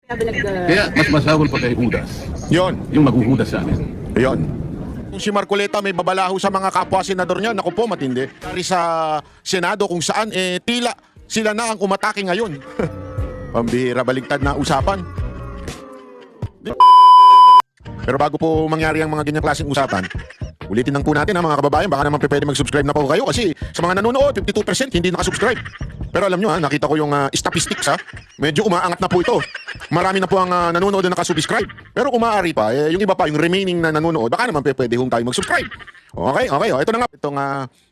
Kaya mas masahol pa kay Judas, Yon. yung maghuhudas sa amin. Yon. Kung si Marcoleta may babalaho sa mga kapwa senador niya, naku po, matindi. Dari sa Senado kung saan, tila sila na ang umatake ngayon. Pambihira, baligtad na usapan. Pero bago po mangyari ang mga ganyang klaseng usapan, ulitin lang po natin mga kababayan, baka naman pwede mag-subscribe na po kayo kasi sa mga nanonood, 52% hindi nakasubscribe. Pero alam nyo nakita ko yung statistics medyo umaangat na po ito. Marami na po ang nanonood na nakasubscribe. Pero kung maaari pa, yung iba pa, yung remaining na nanonood, baka naman pwede hong tayo mag-subscribe. Okay. Ito na nga. Itong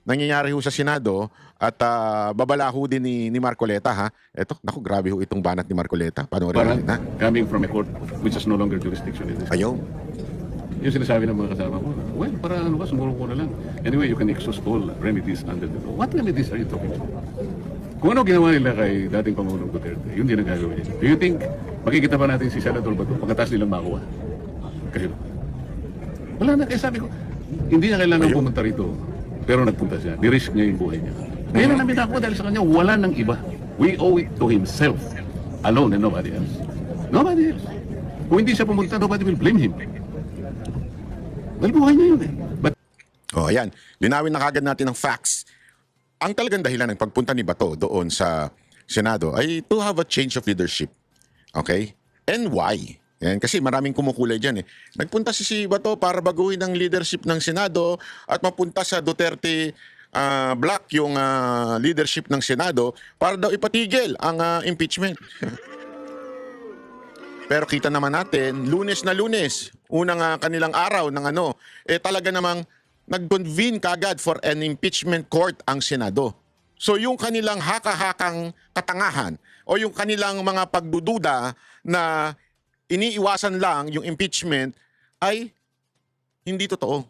nangyayari ho sa Senado at babalaho din ni Marcoleta Ito, naku, grabe ho itong banat ni Marcoleta. Panoorin Parang natin coming from a court which has no longer jurisdiction in this. Ayaw. Yung sinasabi ng mga kasama ko, well, para ano ka, sumulong ko na lang. Anyway, you can exhaust all remedies under the law. What remedies are you talking about? Kung ano ginawa nila kay dating Pangulong Duterte, yun din ang gagawin nila. Do you think, makikita pa natin si Senator Bato pagkatapos nilang makuha? Kayo. Wala na, kaya sabi ko, hindi niya kailangan pumunta rito. Pero nagpunta siya, ni-risk niya yung buhay niya. Ngayon na namin ako dahil sa kanya, wala nang iba. We owe it to himself, alone and nobody else. Nobody else. Kung hindi siya pumunta, nobody will blame him. Dahil buhay niya yun But, Ayan. Linawin na kagad natin ang facts. Ang talagang dahilan ng pagpunta ni Bato doon sa Senado ay to have a change of leadership. Okay? And why? Yan, kasi maraming kumukulay dyan Nagpunta si Bato para baguhin ang leadership ng Senado at mapunta sa Duterte block yung leadership ng Senado para daw ipatigil ang impeachment. Pero kita naman natin, Lunes na Lunes, unang kanilang araw ng talaga namang nag-convene kagad for an impeachment court ang Senado. So yung kanilang haka-hakang katangahan o yung kanilang mga pagdududa na iniiwasan lang yung impeachment ay hindi totoo.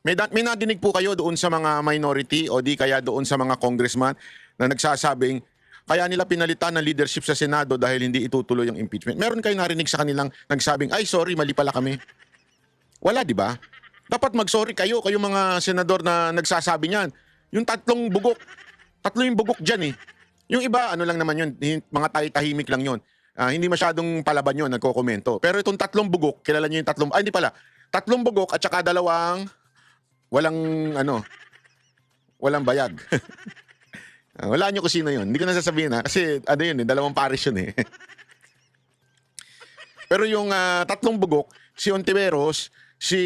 May nadinig po kayo doon sa mga minority o di kaya doon sa mga congressman na nagsasabing kaya nila pinalitan ng leadership sa Senado dahil hindi itutuloy yung impeachment. Meron kayo narinig sa kanilang nagsabing, ay sorry, mali pala kami. Wala, di ba? Dapat mag-sorry kayo mga senador na nagsasabi niyan. Yung tatlo yung bugok dyan Yung iba, ano lang naman yun, mga tahimik lang yun. Hindi masyadong palaban yun, nagkokomento. Pero itong tatlong bugok, kilala niyo yung hindi pala. Tatlong bugok at saka dalawang walang bayag. Wala niyo kung sino yun. Hindi ko na sasabihin kasi dalawang pares yun Pero yung tatlong bugok, si Ontiveros, si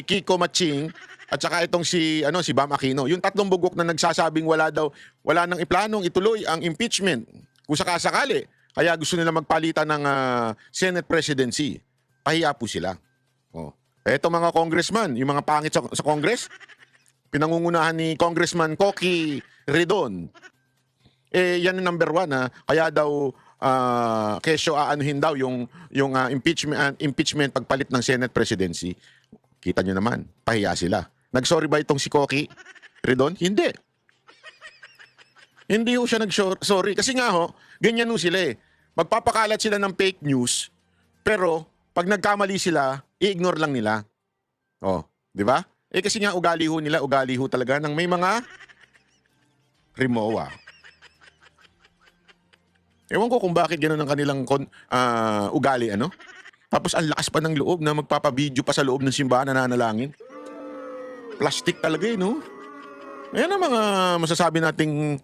Kiko Matching, at saka itong si Bam Aquino. Yung tatlong bugok na nagsasabing wala nang iplanong ituloy ang impeachment kung sakasakali. Kaya gusto nila magpalitan ng Senate presidency. Pahiya po sila. Eto mga congressman, yung mga pangit sa Congress, pinangungunahan ni Congressman Coqui Redon. Yan ang number 1 kaya daw kesyo aanuhin daw yung impeachment pagpalit ng Senate presidency. Kita nyo naman, pahiya sila. Nagsorry ba itong si Coqui Redon? Hindi. Hindi ho siya nagsorry. Kasi nga ganyan ho sila Magpapakalat sila ng fake news, pero pag nagkamali sila, i-ignore lang nila. Di ba? Kasi nga ugali ho talaga ng may mga Rimowa. Ewan ko kung bakit gano'n ang kanilang ugali, Tapos ang lakas pa ng loob na magpapabideo pa sa loob ng simbahan na nanalangin. Plastic talaga Ayan ang mga masasabi nating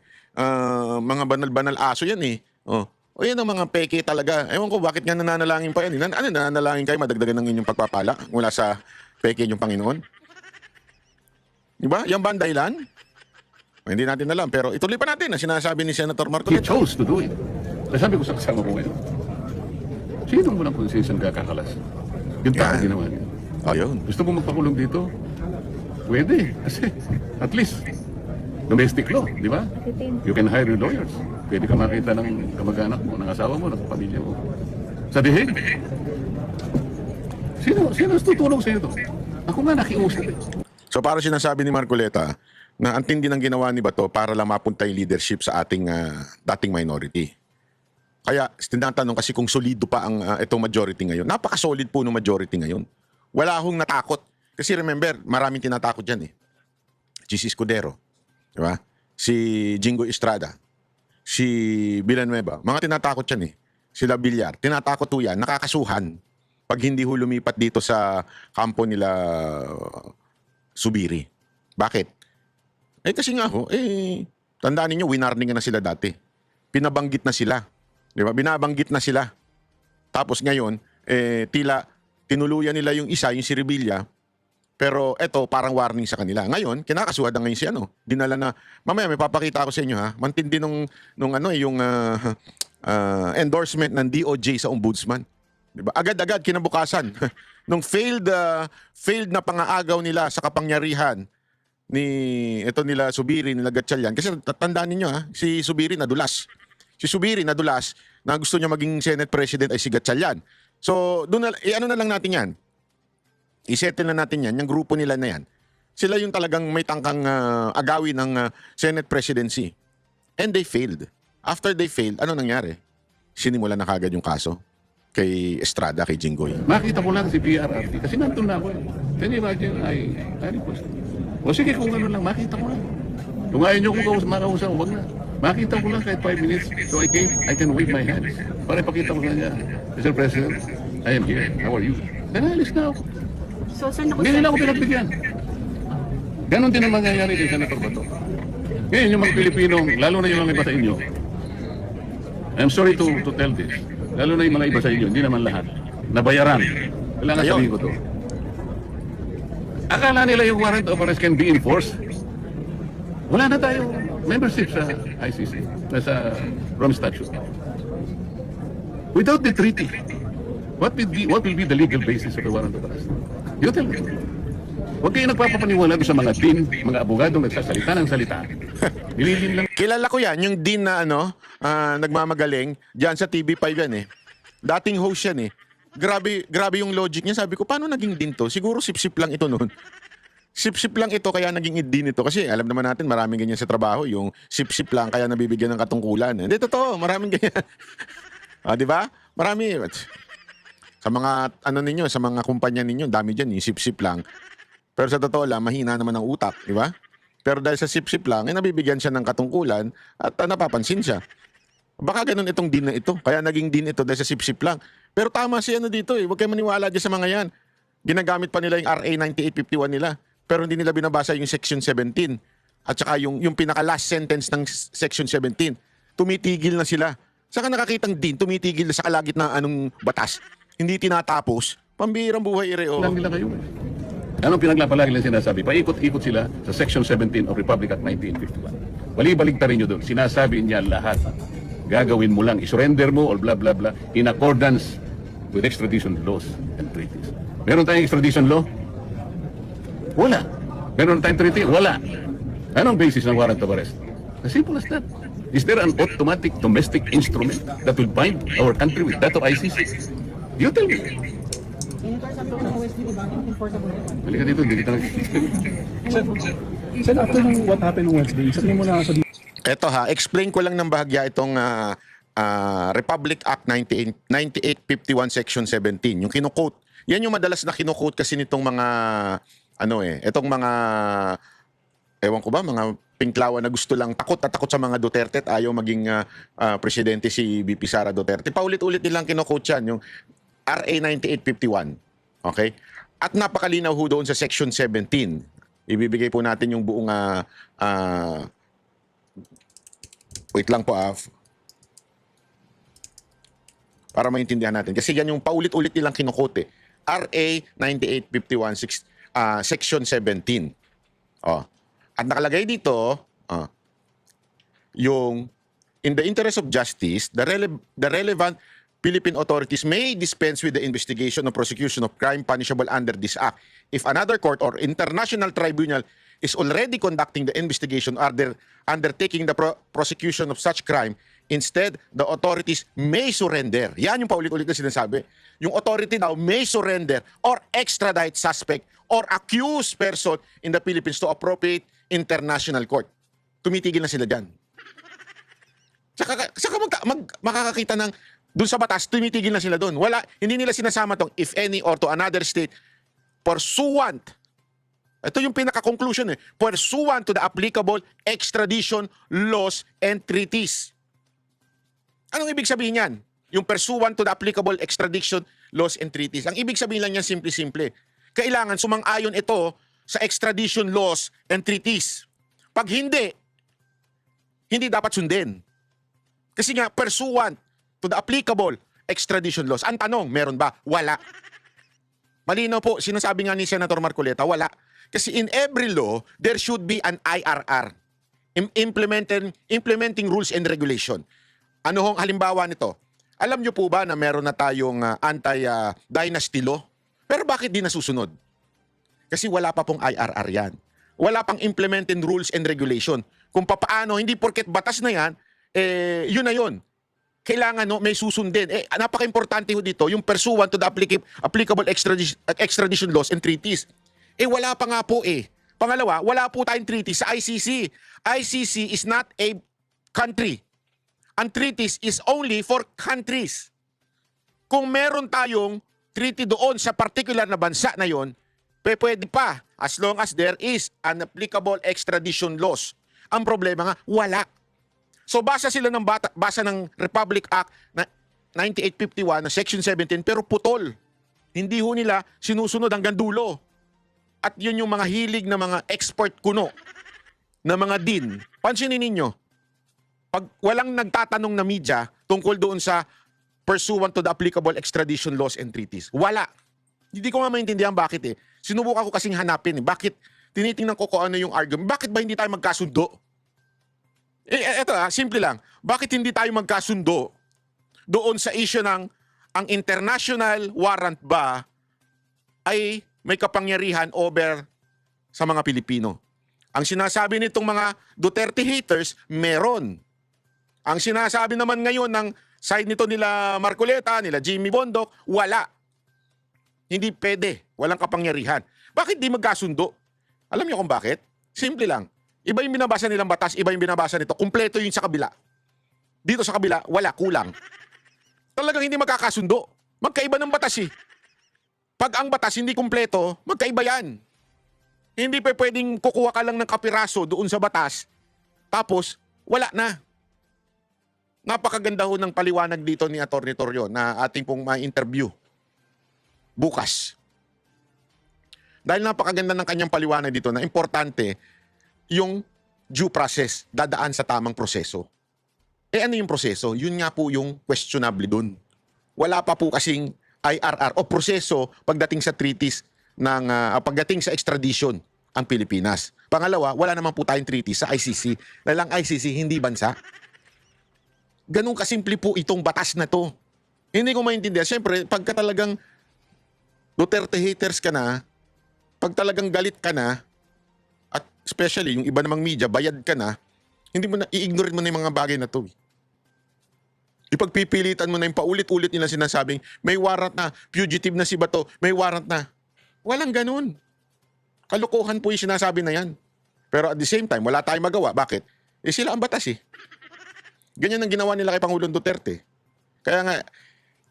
mga banal-banal aso yan O yan ang mga peke talaga. Ewan ko bakit nga nananalangin pa yan. Nananalangin kayo madagdagan ng inyong pagpapala mula sa peke yung Panginoon? Diba? Yan ba ang dahilan? Hindi natin alam. Pero ituloy pa natin na sinasabi ni Senator he Marcoleta. chose to do it. Kaya sabi ko sa kasama ko ngayon, sino mo ng konsensyon kakalas? Yung tao ginawa niya. Ayun. Gusto mo magpakulong dito? Pwede. Kasi at least domestic law, di ba? You can hire your lawyers. Pwede ka makita ng kamag-anak mo, ng asawa mo, ng pamilya mo. Sa dihig. Sino tutulong sa ito? Ako nga nakiusap So para sinasabi ni Marcoleta na ang tindi ng ginawa ni Bato para lang mapunta yung leadership sa ating dating minority. Kaya tinatanong kasi kung solido pa ang itong majority ngayon. Napaka-solid po ng majority ngayon. Wala hong natakot. Kasi remember, maraming tinatakot dyan GC Escudero. Diba? Si Jingo Estrada. Si Villanueva. Mga tinatakot yan sila Villar, tinatakot ho yan, nakakasuhan pag hindi ho lumipat dito sa kampo nila Subiri. Bakit? Kasi nga ho, tandaan ninyo, winarningan na sila dati. Pinabanggit na sila. Di ba? Binabanggit na sila. Tapos ngayon, tila tinuluyan nila yung isa, yung si Revilla, pero eto parang warning sa kanila. Ngayon, kinakasuhan na ngayon si dinala na, mamaya may papakita ako sa inyo ha, mantindi yung endorsement ng DOJ sa ombudsman. Diba? Agad-agad kinabukasan nung failed na pangaagaw nila sa kapangyarihan nila Subiri, nila Gatchalian. Kasi tandaan ninyo si Subiri nadulas. Si Subiri nadulas na gusto niya maging Senate President ay si Gatchalian. So, ano na lang natin yan. I-settle na natin yan, yung grupo nila na yan. Sila yung talagang may tangkang agawin ng Senate Presidency. And they failed. After they failed, ano nangyari? Sinimulan na kagad yung kaso kay Estrada, kay Jinggoy. Makita ko lang si PRRT kasi nandun na ako. Can you imagine? I request. O sige, kung ano lang, makita ko lang. Kung ayaw nyo kung makausap, huwag na. Makita ko lang kahit 5 minutes. So I can wave my hands. Para ipakita ko sa kanya, Mr. President, I am here. How are you? Then alis na ako. So, sir, Hindi nila ako pinagbigyan. Ganon din ang mangyayari kay Senator Bato. Ngayon, yung mga Pilipino, lalo na yung mga iba sa inyo, I'm sorry to tell this, lalo na yung mga iba sa inyo, hindi naman lahat, nabayaran. Kailangan sabihin ko to. Akala nila yung warrant of arrest can be enforced. Wala na tayo membership sa ICC, sa Rome Statute. Without the treaty, what will be the legal basis of the warrant of arrest? You tell me. Huwag kayo nagpapapaniwala doon sa mga dean, mga abogadong nagsasalita ng salita. Nililin lang. Kilala ko yan, yung dean na nagmamagaling, dyan sa TV5 yan Dating host yan Grabe yung logic niya. Sabi ko, paano naging dean to? Siguro sip-sip lang ito noon. Sip-sip lang ito, kaya naging dean ito. Kasi alam naman natin, maraming ganyan sa trabaho. Yung sip-sip lang, kaya nabibigyan ng katungkulan. Hindi, totoo, maraming ganyan. Di ba? Marami. Sa mga, sa mga kumpanya ninyo, dami dyan, sip-sip lang. Pero sa totoo lang, mahina naman ang utak, di ba? Pero dahil sa sip-sip lang, nabibigyan siya ng katungkulan at napapansin siya. Baka ganun itong dean na ito. Kaya naging dean ito dahil sa sip-sip lang. Pero tama siya dito Huwag kayo maniwala dyan sa mga yan. Ginagamit pa nila yung RA 9851 nila. Pero hindi nila binabasa yung Section 17. At saka yung pinaka-last sentence ng Section 17. Tumitigil na sila. Saka nakakitang dean, tumitigil na sa kalagitnaan ng batas. Hindi tinatapos. Pambihirang buhay Lang nila kayo. Anong pinaglapalagi lang sinasabi? Paikot-ikot sila sa Section 17 of Republic Act 1951. Balik-baliktarin nyo doon. Sinasabi niya lahat. Gagawin mo lang, isurrender mo or blah blah blah in accordance with extradition laws and treaties. Meron tayong extradition law? Wala. Meron tayong treaty? Wala. Anong basis ng warrant of arrest? As simple as that. Is there an automatic domestic instrument that will bind our country with that of ICC? You tell me. Halika dito, hindi kita Sir, after what happened on Wednesday, sabihin mo na sa Eto explain ko lang ng bahagya itong Republic Act 9851 Section 17. Yung kino-quote. Yan yung madalas na kino-quote kasi nitong mga itong mga ewan ko ba, mga pinklawan na gusto lang takot sa mga Duterte at ayaw maging presidente si VP Sara Duterte. Paulit-ulit nilang kino-quote yan, yung RA 9851. Okay? At napakalinaw ho doon sa Section 17. Ibibigay po natin yung buong wait lang po para maintindihan natin. Kasi yan yung paulit-ulit nilang kino-quote RA 9851 Section 17. At nakalagay dito, yung in the interest of justice, the relevant Philippine authorities may dispense with the investigation or prosecution of crime punishable under this act if another court or international tribunal is already conducting the investigation or undertaking the prosecution of such crime. Instead, the authorities may surrender. Yan yung paulit-ulit na sinasabi. Yung authority now may surrender or extradite suspect or accused person in the Philippines to appropriate international court. Tumitigil na sila dyan. Saka makakakita ng doon sa batas, tumitigil na sila doon. Hindi nila sinasama tong if any or to another state pursuant. Ito yung pinaka-conclusion pursuant to the applicable extradition laws and treaties. Anong ibig sabihin yan? Yung pursuant to the applicable extradition laws and treaties. Ang ibig sabihin lang yan, simple-simple. Kailangan sumang-ayon ito sa extradition laws and treaties. Pag hindi dapat sundin. Kasi nga, pursuant to the applicable extradition laws. Ang tanong, meron ba? Wala. Malinaw po, sinasabi nga ni Senator Marcoleta, wala. Kasi in every law, there should be an IRR. Implementing rules and regulation. Ano hong halimbawa nito? Alam nyo po ba na meron na tayong anti-dynasty law? Pero bakit di nasusunod? Kasi wala pa pong IRR yan. Wala pang implementing rules and regulation. Kung papaano, hindi porket batas na yan, yun na yun. Kailangan may susundin. Napaka-importante ho dito, yung pursuant to the applicable extradition laws and treaties. Wala pa nga po Pangalawa, wala po tayong treaty sa ICC. ICC is not a country. Ang treaties is only for countries. Kung meron tayong treaty doon sa particular na bansa na yon, pwede pa as long as there is an applicable extradition laws. Ang problema nga, wala. So basa sila basa ng Republic Act na 9851 na Section 17 pero putol. Hindi ho nila sinusunod hanggang dulo. At yun yung mga hilig na mga expert kuno na mga din. Pansinin ninyo, pag walang nagtatanong na media tungkol doon sa pursuant to the applicable extradition laws and treaties. Wala. Hindi ko nga maintindihan bakit Sinubukan ko kasing hanapin Bakit tinitingnan ko kung ano yung argument. Bakit ba hindi tayo magkasundo? Eto simple lang. Bakit hindi tayo magkasundo doon sa issue ng ang international warrant ba ay may kapangyarihan over sa mga Pilipino? Ang sinasabi nitong mga Duterte haters, meron. Ang sinasabi naman ngayon ng side nito nila Marcoleta, nila Jimmy Bondoc, wala. Hindi pwede. Walang kapangyarihan. Bakit di magkasundo? Alam niyo kung bakit? Simple lang. Iba yung binabasa nilang batas, iba yung binabasa nito. Kumpleto yung sa kabila. Dito sa kabila, wala, kulang. Talagang hindi magkakasundo. Magkaiba ng batas Pag ang batas hindi kumpleto, magkaiba yan. Hindi pa pwedeng kukuha ka lang ng kapiraso doon sa batas, tapos wala na. Napakaganda ho ng paliwanag dito ni Atty. Torrio na ating pong ma-interview bukas. Dahil napakaganda ng kanyang paliwanag dito na importante yung due process, dadaan sa tamang proseso. Ano yung proseso? Yun nga po yung questionable dun. Wala pa po kasing IRR o proseso pagdating sa treaties ng pagdating sa extradition ang Pilipinas. Pangalawa, wala naman po tayong treaty sa ICC. Dahil ang ICC hindi bansa. Ganun kasimple po itong batas na to. Hindi ko maintindihan. Siyempre, pagka talagang Duterte haters ka na, pag talagang galit ka na, at especially yung iba namang media, bayad ka na, hindi mo na, i-ignore mo na yung mga bagay na to. Ipagpipilitan mo na yung paulit-ulit nila sinasabing, may warrant na, fugitive na si Bato, may warrant na. Walang ganun. Kalokohan po yung sinasabi na yan. Pero at the same time, wala tayong magawa. Bakit? Sila ang batas Ganyan ang ginawa nila kay Pangulong Duterte. Kaya nga,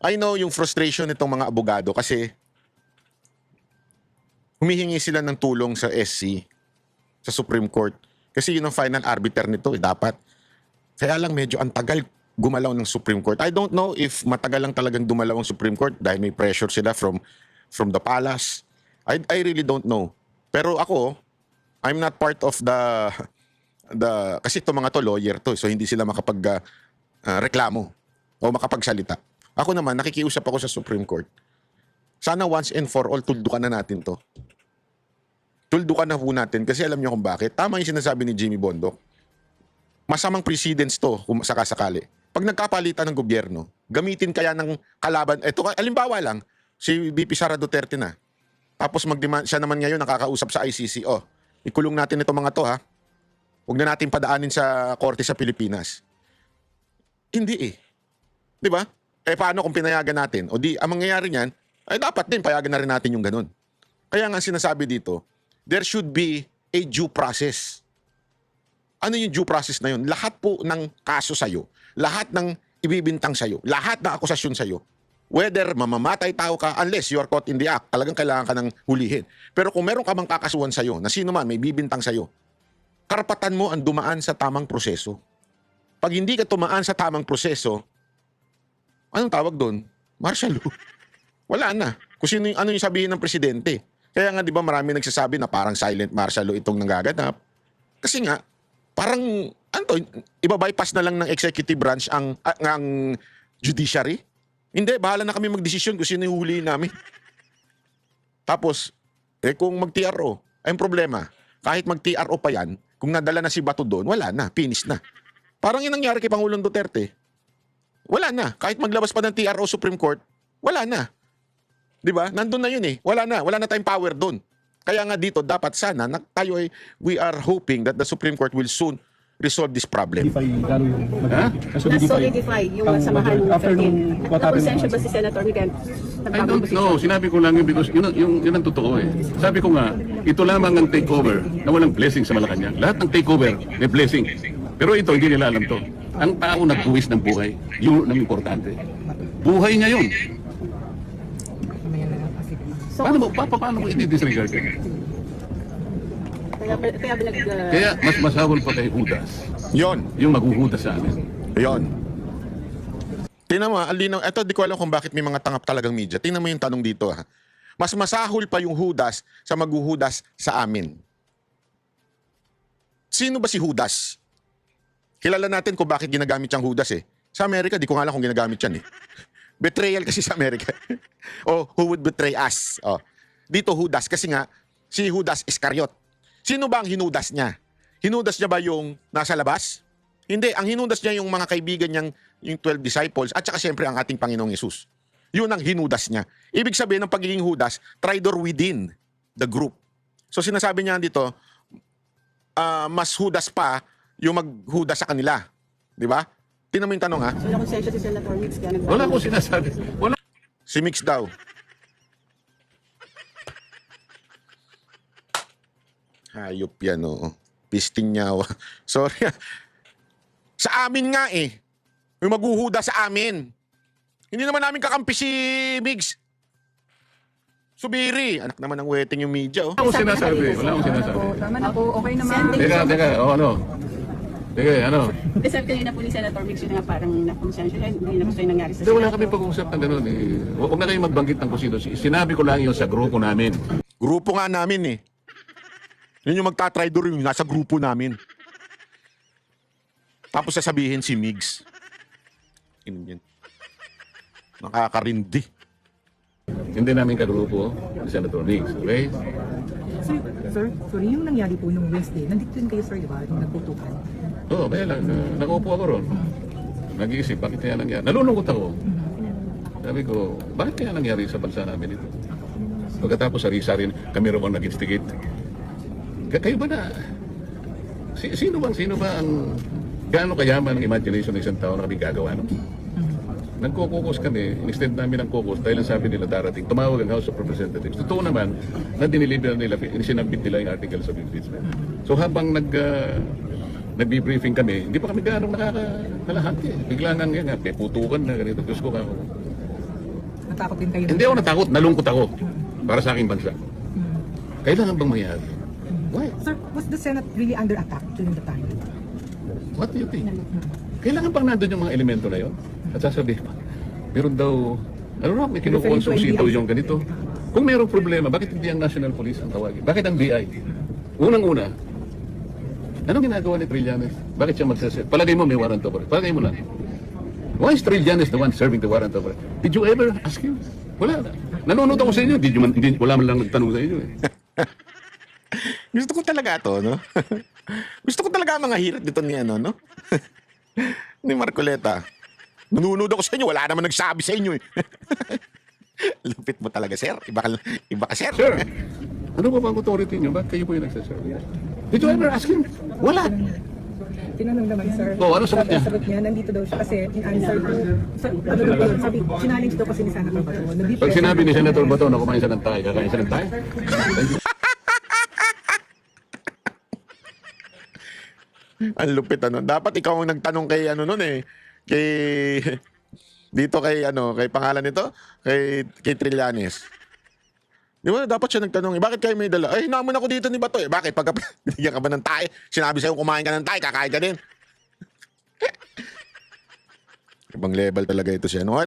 I know yung frustration nitong mga abogado kasi humihingi sila ng tulong sa SC, sa Supreme Court. Kasi yun ang final arbiter nito, dapat. Kaya lang medyo ang tagal gumalaw ng Supreme Court. I don't know if matagal lang talagang dumalaw ang Supreme Court dahil may pressure sila from the palace. I really don't know. Pero ako, I'm not part of the kasi itong mga to lawyer to, so hindi sila makapag reklamo o makapagsalita. Ako naman, nakikiusap ako sa Supreme Court. Sana once and for all, tuldukan na natin to. Tuldukan na po natin kasi alam niyo kung bakit. Tama yung sinasabi ni Jimmy Bondoc. Masamang precedents to kung sakasakali. Pag nagkapalitan ng gobyerno, gamitin kaya ng kalaban. Ito, alimbawa lang, si VP Sara Duterte na. Tapos magdemand, siya naman ngayon nakakausap sa ICC. Ikulong natin itong mga to Huwag na natin padaanin sa korte sa Pilipinas. Hindi Di ba? Paano kung pinayagan natin? O di, ang mangyayari niyan, ay dapat din payagan na rin natin yung ganun. Kaya nga sinasabi dito, there should be a due process. Ano yung due process na yun? Lahat po ng kaso sa'yo, lahat ng ibibintang sa'yo, lahat ng akusasyon sa'yo, whether mamamatay tao ka, unless you are caught in the act, talagang kailangan ka ng hulihin. Pero kung meron ka mang kakasuhan sa'yo, na sino man may bibintang sa'yo, karapatan mo ang dumaan sa tamang proseso. Pag hindi ka tumaan sa tamang proseso, Anong tawag doon? Martial law. Wala na. Kung sino yung, ano yung sabihin ng presidente. Kaya nga, di ba, marami nagsasabi na parang silent martial law itong nanggaganap. Kasi nga, parang, ano to, iba-bypass na lang ng executive branch ang judiciary. Hindi, bahala na kami magdesisyon kung sino yung huli namin. Tapos, kung mag-TRO, ay ang problema, kahit mag-TRO pa yan, kung nadala na si Bato doon, wala na, finish na. Parang yun nangyari kay Pangulong Duterte. Wala na. Kahit maglabas pa ng TRO Supreme Court, wala na. Di ba? Nandun na yun eh. Wala na tayong power doon. Kaya nga dito, dapat sana, tayo ay, we are hoping that the Supreme Court will soon resolve this problem. Solidify lalo yung Na-solidify yung samahan ng after 13. nung what happened Nakonsensya ba si Senator Miguel? I don't know. Sinabi ko lang yun because yun ang totoo eh. Sabi ko nga, ito lamang ang takeover na walang blessing sa Malacanang. Lahat ng takeover may blessing. Pero ito, hindi nila alam to. Ang tao nagbuwis ng buhay, yun ang importante. Buhay niya yun. So, Paano mo i-disregard yan? kaya Kaya mas masahol pa kay Judas. Yon. Yung maghuhudas sa amin. Yon. Tingnan mo, alinaw. Ito, di ko alam kung bakit may mga tangap talagang media. Tingnan mo yung tanong dito. Ha? Mas masahol pa yung Judas sa maghuhudas sa amin. Sino ba si Judas? Kilala natin kung bakit ginagamit yung Judas eh. Sa Amerika, di ko nga alam kung ginagamit yan eh. Betrayal kasi sa Amerika. O, who would betray us? O. Dito Judas kasi nga, si Judas Iscariot. Sino ba ang hinudas niya? Hinudas niya ba yung nasa labas? Hindi, ang hinudas niya yung mga kaibigan niyang, yung 12 disciples, at saka siyempre ang ating Panginoong Yesus. Yun ang hinudas niya. Ibig sabihin ng pagiging Judas, traitor within the group. So sinasabi niya dito, mas Judas pa yung maghudas sa kanila. Di ba? Tingnan mo yung tanong ha. So, nakonsensya si Senator Mix kaya Wala akong sinasabi. Wala. Si Mix daw. Hayop yan, oo. Pisting niya. Sorry. Sa amin nga eh. Yung maghuhuda sa amin. Hindi naman namin kakampi si Migs. Subiri. Anak naman ng wedding yung media, oh. Wala akong sinasabi. Wala akong sinasabi. Tama na po, okay naman. Teka, ano? Teka, ano? Kasi kanina po ni Senator Mix yun nga parang nakonsensya siya. Hindi na gusto yung nangyari sa Hindi, wala kami pag-uusap ng gano'n eh. Huwag na kayong magbanggit ng kung sino. Sinabi ko lang yun sa grupo namin. Grupo nga namin eh. Yun yung magta-traitor yung nasa grupo namin. Tapos sasabihin si Migs. Yan. Nakakarindi. Hindi namin kagrupo si Senator Nix, okay? Sir, sorry, yung nangyari po nung Wednesday, nandito din kayo, sir, di ba? Yung nagputukan. Oo, kaya lang, nakupo ako ron. Nag-iisip, bakit kaya nangyari? Nalulungkot ako. Sabi ko, bakit kaya nangyari sa bansa namin ito? Pagkatapos sari-sari, kami rin ang nag-instigate. Kayo ba na? Sino ba ang gaano kayaman ang imagination ng isang tao na kami gagawa? No? Nagkukukus kami, instead namin ng kukus dahil ang sabi nila darating, tumawag ang House of Representatives. Totoo naman na diniliber nila, sinabit nila yung articles of impeachment. So habang nag-briefing kami, hindi pa kami gaano nakakalahati. Bigla nang yan, may putukan na ganito. Diyos ko ako. Natakot din kayo. Hindi ako natakot, nalungkot ako para sa aking bansa. Kailangan bang mangyari? Why? Sir, was the Senate really under attack during the time? What do you think? Kailangan bang nandun yung mga elemento na yun? At sasabihin pa, meron daw, may kinukonsulsi daw yung ganito. Kung mayroong problema, bakit hindi ang National Police ang tawagin? Bakit ang BI? Unang-una, anong ginagawa ni Trillanes? Bakit siya magsaset? Palagay mo may warrant of arrest. Palagay mo lang. Why is Trillanes the one serving the warrant of arrest? Did you ever ask him? Wala na. Nanonood ako sa inyo. Wala man lang nagtanong sa inyo eh. Gusto ko talaga to, no? Gusto ko talaga mga hirit dito ni ano, no? Ni Marcoleta. Nanonood ako sa inyo, wala naman nagsabi sa inyo eh. Lupit mo talaga, sir. Iba ka, sir. Sir, ano ba bang authority niyo? Bakit kayo po yung nagsaserve? Did you ever ask him? Wala. Tinanong naman, sir. Oh, ano sagot niya? Sagot niya, nandito daw siya kasi in answer to, ano daw yun, sabi, challenge daw kasi ni Senator Bato. Pag sinabi ni Senator Bato na kumain siya ng tayo, kakain siya ng tayo? Ang lupit ano. Dapat ikaw ang nagtanong kay ano noon eh. Dito kay pangalan nito, kay Trillanes. Di ba dapat siya nagtanong, bakit kayo may dala? Ay, naman ako dito ni Bato eh. Bakit pagka binigyan ka ba ng tayo? Sinabi sa'yo kumain ka ng tayo, kakain ka din. Ibang level talaga ito siya. No?